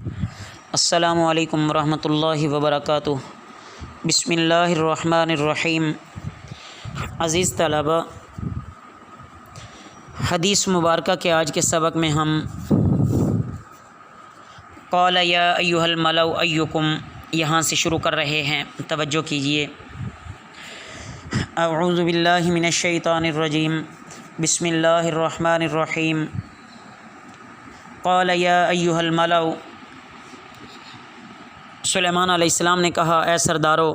السلام علیکم ورحمۃ اللہ وبرکاتہ۔ بسم اللہ الرحمن الرحیم۔ عزیز طلباء، حدیث مبارکہ کے آج کے سبق میں ہم قال یا ایھا الملأ ایکم یہاں سے شروع کر رہے ہیں، توجہ کیجیے۔ اعوذ باللہ من الشیطان الرجیم، بسم اللہ الرحمن الرحیم۔ قال یا ایھا الملأ، سلیمان علیہ السلام نے کہا، اے سردارو،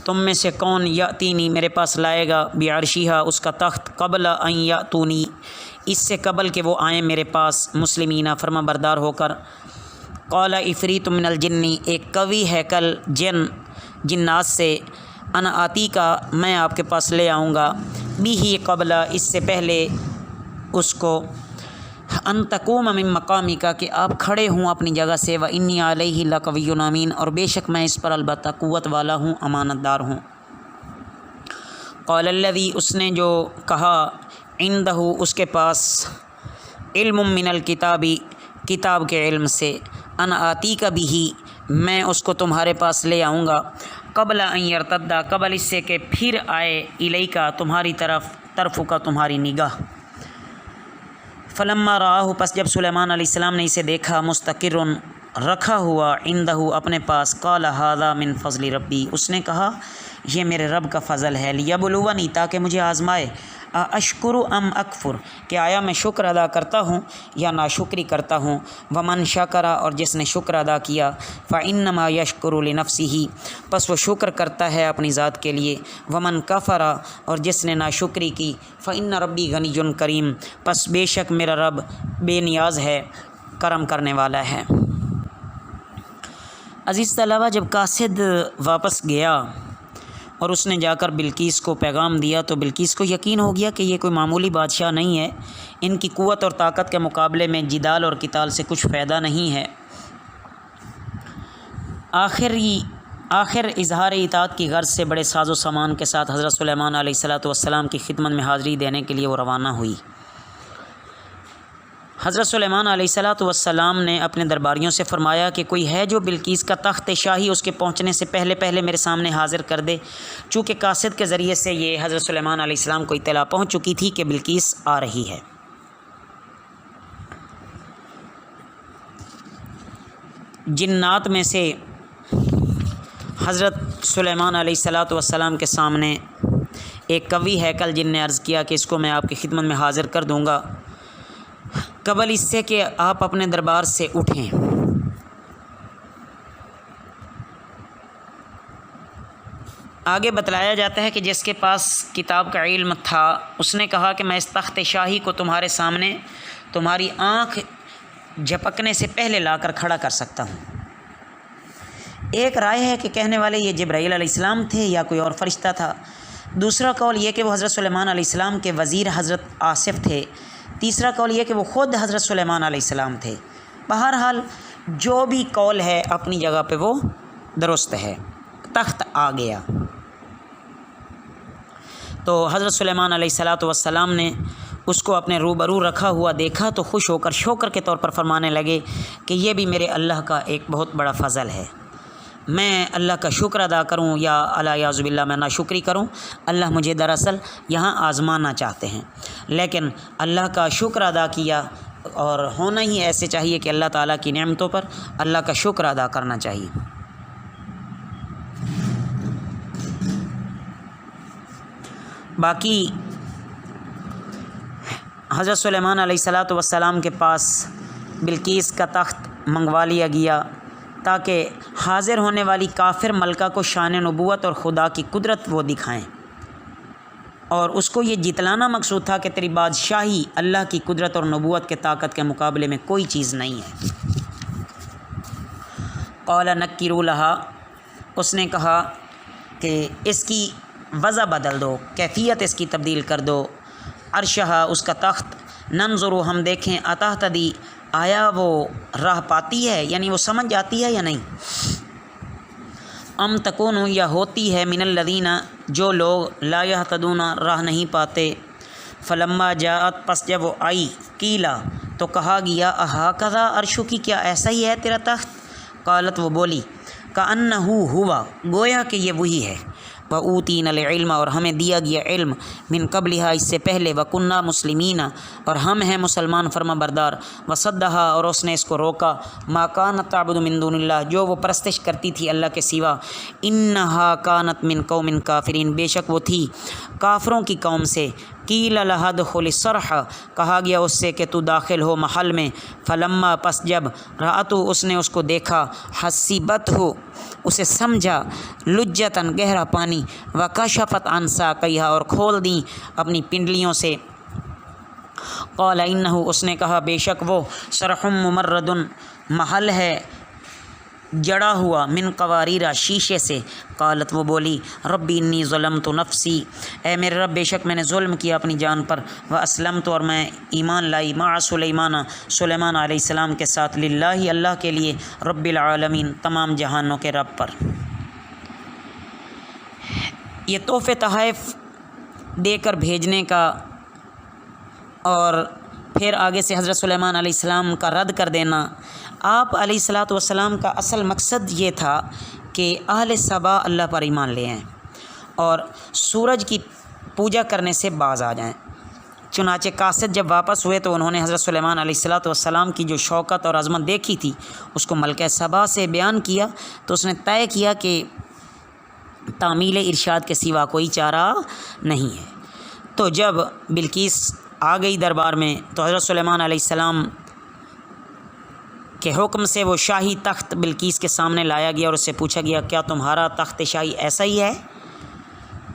تم میں سے کون یاتینی میرے پاس لائے گا بعرشیہا اس کا تخت، قبل ان یاتونی اس سے قبل کہ وہ آئیں میرے پاس، مسلمین فرما بردار ہو کر۔ قال عفریت من الجن، ایک قوی ہیکل جنات سے، انا آتی کا میں آپ کے پاس لے آؤں گا، بھی قبل اس سے پہلے اس کو، ان تقوم من مقامک کہ آپ کھڑے ہوں اپنی جگہ سے، و انی علیہ لقوی امین اور بے شک میں اس پر البتہ قوت والا ہوں، امانت دار ہوں۔ قال الذی اس نے جو کہا، عندہ اس کے پاس، علم من الکتاب کتاب کے علم سے، ان آتیک بھی میں اس کو تمہارے پاس لے آؤں گا، قبل ان یرتد قبل اس سے کہ پھر آئے، الیکا تمہاری طرف کا تمہاری نگاہ۔ فلما رآہ پس جب سلیمان علیہ السلام نے اسے دیکھا، مستقر رکھا ہوا، عندہ اپنے پاس، قال ھذا من فضل ربی اس نے کہا یہ میرے رب کا فضل ہے، لیبلونی تاکہ مجھے آزمائے، اشکر ام اکفر کہ آیا میں شکر ادا کرتا ہوں یا ناشکری کرتا ہوں، ومن شکر اور جس نے شکر ادا کیا، فانما یشکر لنفسہ پس وہ شکر کرتا ہے اپنی ذات کے لیے، ومن کفر اور جس نے ناشکری کی، فان ربی غنی کریم پس بے شک میرا رب بے نیاز ہے، کرم کرنے والا ہے۔ عزیز طلبہ، جب قاصد واپس گیا اور اس نے جا کر بلقیس کو پیغام دیا تو بلقیس کو یقین ہو گیا کہ یہ کوئی معمولی بادشاہ نہیں ہے، ان کی قوت اور طاقت کے مقابلے میں جدال اور قتال سے کچھ فائدہ نہیں ہے۔ آخر اظہار اطاعت کی غرض سے بڑے ساز و سامان کے ساتھ حضرت سلیمان علیہ السلام کی خدمت میں حاضری دینے کے لیے وہ روانہ ہوئی۔ حضرت سلیمان علیہ السلام نے اپنے درباریوں سے فرمایا کہ کوئی ہے جو بلقیس کا تخت شاہی اس کے پہنچنے سے پہلے میرے سامنے حاضر کر دے، چونکہ قاصد کے ذریعے سے یہ حضرت سلیمان علیہ السلام کو اطلاع پہنچ چکی تھی کہ بلقیس آ رہی ہے۔ جنات میں سے حضرت سلیمان علیہ السلام کے سامنے ایک قوی ہیکل جن نے عرض کیا کہ اس کو میں آپ کی خدمت میں حاضر کر دوں گا قبل اس سے کہ آپ اپنے دربار سے اٹھیں۔ آگے بتلایا جاتا ہے کہ جس کے پاس کتاب کا علم تھا اس نے کہا کہ میں اس تخت شاہی کو تمہارے سامنے تمہاری آنکھ جھپکنے سے پہلے لا کر کھڑا کر سکتا ہوں۔ ایک رائے ہے کہ کہنے والے یہ جبرائیل علیہ السلام تھے یا کوئی اور فرشتہ تھا، دوسرا قول یہ کہ وہ حضرت سلیمان علیہ السلام کے وزیر حضرت آصف تھے، تیسرا قول یہ کہ وہ خود حضرت سلیمان علیہ السلام تھے۔ بہرحال جو بھی قول ہے اپنی جگہ پہ وہ درست ہے، تخت آ گیا۔ تو حضرت سلیمان علیہ السلام نے اس کو اپنے روبرو رکھا ہوا دیکھا تو خوش ہو کر شکر کے طور پر فرمانے لگے کہ یہ بھی میرے اللہ کا ایک بہت بڑا فضل ہے، میں اللہ کا شکر ادا کروں یا اعوذ باللہ میں ناشکری کروں، اللہ مجھے دراصل یہاں آزمانا چاہتے ہیں، لیکن اللہ کا شکر ادا کیا، اور ہونا ہی ایسے چاہیے کہ اللہ تعالیٰ کی نعمتوں پر اللہ کا شکر ادا کرنا چاہیے۔ باقی حضرت سلیمان علیہ السلام کے پاس بلقیس کا تخت منگوا لیا گیا تاکہ حاضر ہونے والی کافر ملکہ کو شان نبوت اور خدا کی قدرت وہ دکھائیں، اور اس کو یہ جتلانا مقصود تھا کہ تیری بادشاہی اللہ کی قدرت اور نبوت کے طاقت کے مقابلے میں کوئی چیز نہیں ہے۔ قال نکروا لہا اس نے کہا کہ اس کی وضع بدل دو، کیفیت اس کی تبدیل کر دو، عرشہا اس کا تخت، ننظر ہم دیکھیں، اتہتدی آیا وہ راہ پاتی ہے، یعنی وہ سمجھ جاتی ہے یا نہیں، ام تکون یا ہوتی ہے، من الذین جو لوگ لا یہتدون راہ نہیں پاتے، فلما جاءت پس جب وہ آئی، قیلا تو کہا گیا اہا کذا عرشو کی، کیا ایسا ہی ہے تیرا تخت؟ قالت وہ بولی کأنہو ہوا، گویا کہ یہ وہی ہے، وَأُوتِينَا الْعِلْمَ اور ہمیں دیا گیا علم، من قبلہا اس سے پہلے، وَكُنَّا مُسْلِمِينَ اور ہم ہیں مسلمان فرما بردار، وَصَدَّہا اور اس نے اس کو روکا، مَا كَانَتْ تَعْبُدُ مِن دُونِ اللّٰہ جو وہ پرستش کرتی تھی اللہ کے سوا، إِنَّهَا كَانَتْ مِن قَوْمٍ كَافِرِينَ بے شک وہ تھی کافروں کی قوم سے، قِيلَ لَهَا ادْخُلِ الصَّرْحَ کہا گیا اس سے کہ تو داخل ہو محل میں، فلما پس جب رأتو اس نے اس کو دیکھا، حسبتہ اسے سمجھا، لجتاً گہرا پانی، وکشفت عن ساقیہا اور کھول دیں اپنی پنڈلیوں سے، قال انہ اس نے کہا بے شک وہ، صرح ممرد محل ہے جڑا ہوا، من قواریرا شیشے سے، قالت وہ بولی ربی انی ظلمت نفسی اے میرے رب بے شک میں نے ظلم کیا اپنی جان پر، واسلمت اور میں ایمان لائی، مع سلیمان سلیمان علیہ السلام کے ساتھ، للہ اللہ کے لیے، رب العالمین تمام جہانوں کے رب پر۔ یہ تحفے تحائف دے کر بھیجنے کا اور پھر آگے سے حضرت سلیمان علیہ السلام کا رد کر دینا، آپ علیہ الصلاۃ والسلام کا اصل مقصد یہ تھا کہ اہل سبا اللہ پر ایمان لے آئیں اور سورج کی پوجا کرنے سے باز آ جائیں۔ چنانچہ قاصد جب واپس ہوئے تو انہوں نے حضرت سلیمان علیہ الصلاۃ والسلام کی جو شوکت اور عظمت دیکھی تھی اس کو ملکہ سبا سے بیان کیا، تو اس نے طے کیا کہ تعمیل ارشاد کے سوا کوئی چارہ نہیں ہے۔ تو جب بلقیس آ گئی دربار میں تو حضرت سلیمان علیہ السلام کے حکم سے وہ شاہی تخت بلقیس کے سامنے لایا گیا اور اس سے پوچھا گیا کیا تمہارا تخت شاہی ایسا ہی ہے؟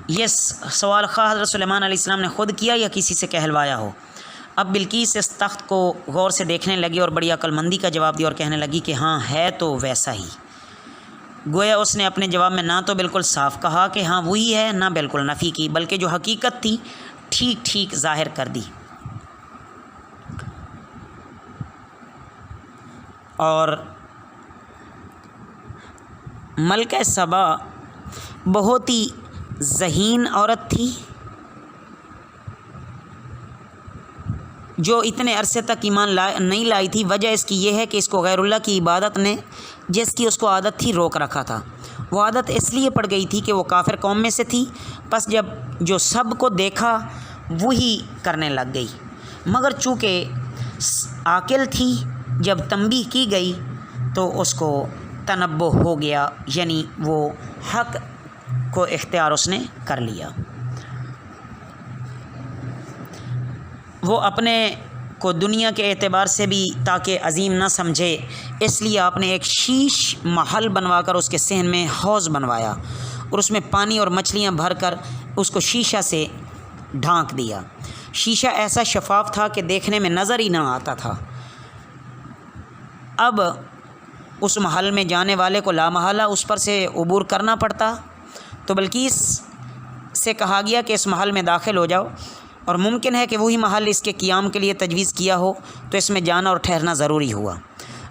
یہ سوال خواہ حضرت سلیمان علیہ السلام نے خود کیا یا کسی سے کہلوایا ہو۔ اب بلقیس اس تخت کو غور سے دیکھنے لگی اور بڑی عقل مندی کا جواب دیا اور کہنے لگی کہ ہاں ہے تو ویسا ہی۔ گویا اس نے اپنے جواب میں نہ تو بالکل صاف کہا کہ ہاں وہی ہے، نہ بالکل نفی کی، بلکہ جو حقیقت تھی ٹھیک ٹھیک ظاہر کر دی۔ اور ملکہ سبا بہت ہی ذہین عورت تھی جو اتنے عرصے تک ایمان نہیں لائی تھی۔ وجہ اس کی یہ ہے کہ اس کو غیر اللہ کی عبادت نے جس کی اس کو عادت تھی روک رکھا تھا۔ وہ عادت اس لیے پڑ گئی تھی کہ وہ کافر قوم میں سے تھی، پس جب جو سب کو دیکھا وہی کرنے لگ گئی، مگر چونکہ عاقل تھی جب تنبیہ کی گئی تو اس کو تنبہ ہو گیا، یعنی وہ حق کو اختیار اس نے کر لیا۔ وہ اپنے کو دنیا کے اعتبار سے بھی تاکہ عظیم نہ سمجھے اس لیے آپ نے ایک شیش محل بنوا کر اس کے صحن میں حوض بنوایا اور اس میں پانی اور مچھلیاں بھر کر اس کو شیشہ سے ڈھانک دیا۔ شیشہ ایسا شفاف تھا کہ دیکھنے میں نظر ہی نہ آتا تھا۔ اب اس محل میں جانے والے کو لامحالہ اس پر سے عبور کرنا پڑتا، تو بلقیس سے کہا گیا کہ اس محل میں داخل ہو جاؤ، اور ممکن ہے کہ وہی محل اس کے قیام کے لیے تجویز کیا ہو، تو اس میں جانا اور ٹھہرنا ضروری ہوا۔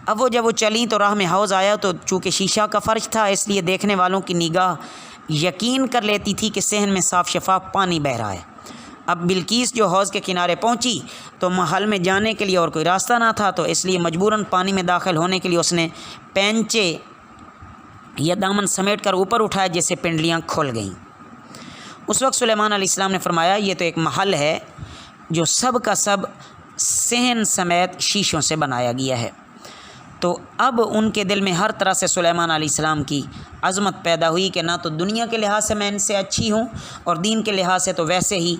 اب جب وہ چلیں تو راہ میں حوض آیا، تو چونکہ شیشہ کا فرش تھا اس لیے دیکھنے والوں کی نگاہ یقین کر لیتی تھی کہ صحن میں صاف شفاف پانی بہہ رہا ہے۔ اب بلقیس جو حوض کے کنارے پہنچی تو محل میں جانے کے لیے اور کوئی راستہ نہ تھا، تو اس لیے مجبوراً پانی میں داخل ہونے کے لیے اس نے پینچے یا دامن سمیٹ کر اوپر اٹھایا، جس سے پنڈلیاں کھل گئیں۔ اس وقت سلیمان علیہ السلام نے فرمایا یہ تو ایک محل ہے جو سب کا سب صحن سمیت شیشوں سے بنایا گیا ہے۔ تو اب ان کے دل میں ہر طرح سے سلیمان علیہ السلام کی عظمت پیدا ہوئی کہ نہ تو دنیا کے لحاظ سے میں ان سے اچھی ہوں اور دین کے لحاظ سے تو ویسے ہی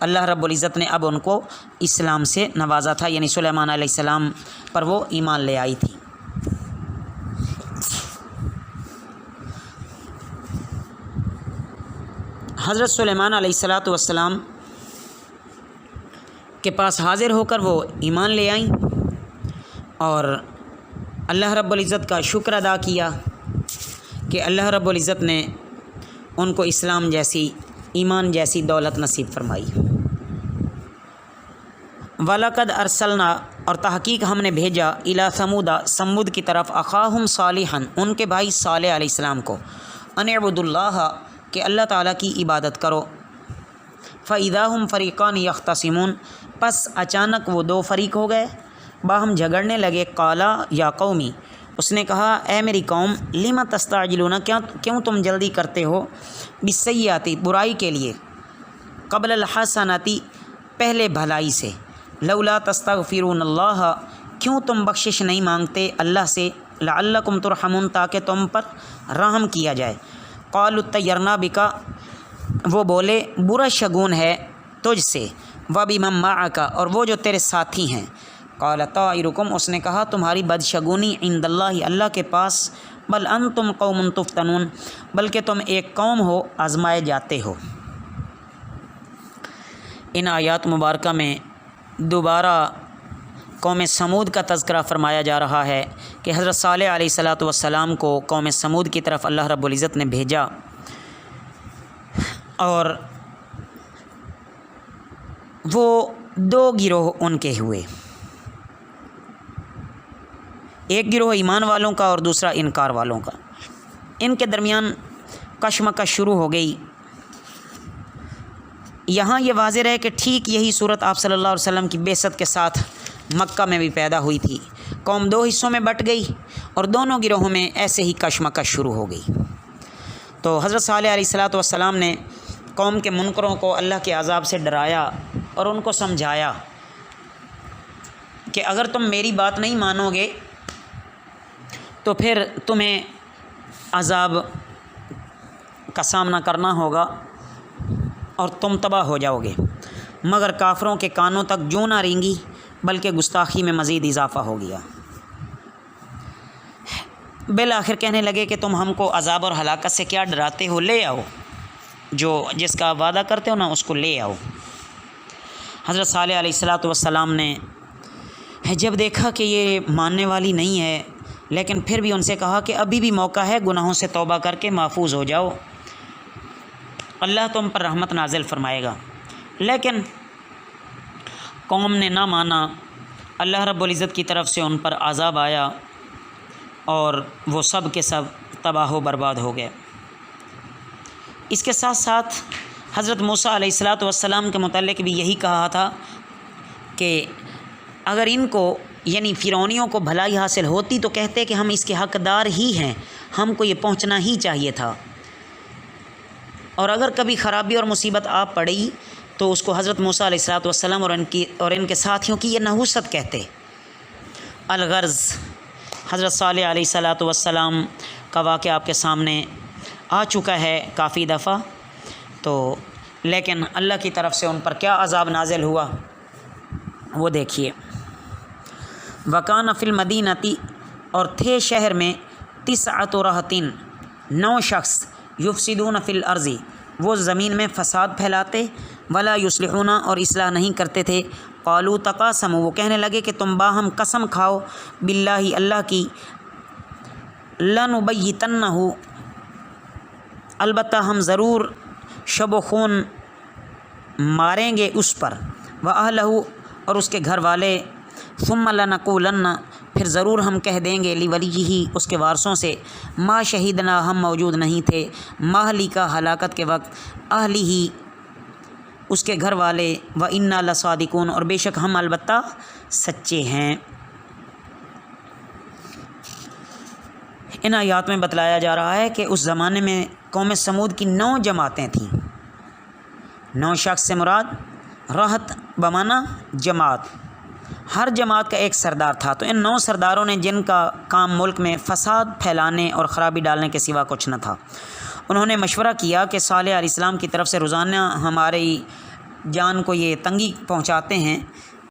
اللہ رب العزت نے اب ان کو اسلام سے نوازا تھا، یعنی سلیمان علیہ السلام پر وہ ایمان لے آئی تھی۔ حضرت سلیمان علیہ السلام کے پاس حاضر ہو کر وہ ایمان لے آئیں اور اللہ رب العزت کا شکر ادا کیا کہ اللہ رب العزت نے ان کو اسلام جیسی ایمان جیسی دولت نصیب فرمائی۔ وَلَقَدْ أَرْسَلْنَا اور تحقیق ہم نے بھیجا اِلَى ثَمُودَ سمود کی طرف اخاہم صالحًا ان کے بھائی صالح علیہ السلام کو، ان اعبدوا اللہ کہ اللہ تعالیٰ کی عبادت کرو۔ فَإِذَا هُمْ فَرِيقَانِ يَخْتَصِمُونَ پس اچانک وہ دو فریق ہو گئے، باہم جھگڑنے لگے۔ قالا یا قومی، اس نے کہا اے میری قوم، لما تستعجلون، کیوں تم جلدی کرتے ہو، بالسیئاتی، برائی کے لیے، قبل الحسناتی، پہلے بھلائی سے، لولا تستغفرون اللہ، کیوں تم بخشش نہیں مانگتے اللہ سے، لعلکم ترحمون، تاکہ تم پر رحم کیا جائے۔ قالوا اطیرنا بکا، وہ بولے برا شگون ہے تجھ سے، وبمن معک، اور وہ جو تیرے ساتھی ہیں۔ قال طائرکم، اس نے کہا تمہاری بدشگونی عند اللہ، اللہ کے پاس، بل انتم قوم تفتنون، بلکہ تم ایک قوم ہو آزمائے جاتے ہو۔ ان آیات مبارکہ میں دوبارہ قوم سمود کا تذکرہ فرمایا جا رہا ہے کہ حضرت صالح علیہ الصلاۃ والسلام کو قوم سمود کی طرف اللہ رب العزت نے بھیجا، اور وہ دو گروہ ان کے ہوئے، ایک گروہ ایمان والوں کا اور دوسرا انکار والوں کا۔ ان کے درمیان کشمکش شروع ہو گئی۔ یہاں یہ واضح رہے کہ ٹھیک یہی صورت آپ صلی اللہ علیہ وسلم کی بعثت کے ساتھ مکہ میں بھی پیدا ہوئی تھی۔ قوم دو حصوں میں بٹ گئی اور دونوں گروہوں میں ایسے ہی کشمکش شروع ہو گئی۔ تو حضرت صالح علیہ الصلاۃ والسلام نے قوم کے منکروں کو اللہ کے عذاب سے ڈرایا اور ان کو سمجھایا کہ اگر تم میری بات نہیں مانو گے تو پھر تمہیں عذاب کا سامنا کرنا ہوگا اور تم تباہ ہو جاؤ گے، مگر کافروں کے کانوں تک جوں نہ رینگی، بلکہ گستاخی میں مزید اضافہ ہو گیا۔ بالآخر کہنے لگے کہ تم ہم کو عذاب اور ہلاکت سے کیا ڈراتے ہو، لے آؤ، جس کا وعدہ کرتے ہو نا اس کو لے آؤ۔ حضرت صالح علیہ الصلاۃ والسلام نے جب دیکھا کہ یہ ماننے والی نہیں ہے، لیکن پھر بھی ان سے کہا کہ ابھی بھی موقع ہے، گناہوں سے توبہ کر کے محفوظ ہو جاؤ، اللہ تم پر رحمت نازل فرمائے گا۔ لیکن قوم نے نہ مانا، اللہ رب العزت کی طرف سے ان پر عذاب آیا اور وہ سب کے سب تباہ و برباد ہو گئے۔ اس کے ساتھ ساتھ حضرت موسیٰ علیہ الصلاۃ والسلام کے متعلق بھی یہی کہا تھا کہ اگر ان کو یعنی فرعونیوں کو بھلائی حاصل ہوتی تو کہتے کہ ہم اس کے حقدار ہی ہیں، ہم کو یہ پہنچنا ہی چاہیے تھا، اور اگر کبھی خرابی اور مصیبت آ پڑی تو اس کو حضرت موسیٰ علیہ الصلاۃ والسلام اور ان کے ساتھیوں کی یہ نحوست کہتے۔ الغرض حضرت صالح علیہ الصلاۃ والسلام کا واقعہ آپ کے سامنے آ چکا ہے کافی دفعہ، تو لیکن اللہ کی طرف سے ان پر کیا عذاب نازل ہوا وہ دیکھیے۔ وکان فی المدینتی، اور تھے شہر میں، 9 رہطین، 9 شخص، یفسدون فی الارض، وہ زمین میں فساد پھیلاتے، ولا یصلحون، اور اصلاح نہیں کرتے تھے۔ قالوا تقاسموا، وہ کہنے لگے کہ تم باہم قسم کھاؤ، باللہ، اللہ کی، لنبیتنہ، البتہ ہم ضرور شب و خون ماریں گے اس پر، واہلہ، اور اس کے گھر والے، ثم لنقولن، پھر ضرور ہم کہہ دیں گے، لولیہ، اس کے وارثوں سے، ما شہیدنا، ہم موجود نہیں تھے، مہلکہ، ہلاکت کے وقت، اہلہ، اس کے گھر والے، وانا لصادقون، اور بے شک ہم البتہ سچے ہیں۔ ان آیات میں بتلایا جا رہا ہے کہ اس زمانے میں قوم سمود کی 9 جماعتیں تھیں۔ 9 شخص سے مراد رہط بمانا جماعت، ہر جماعت کا ایک سردار تھا۔ تو ان 9 سرداروں نے، جن کا کام ملک میں فساد پھیلانے اور خرابی ڈالنے کے سوا کچھ نہ تھا، انہوں نے مشورہ کیا کہ صالح علیہ السلام کی طرف سے روزانہ ہماری جان کو یہ تنگی پہنچاتے ہیں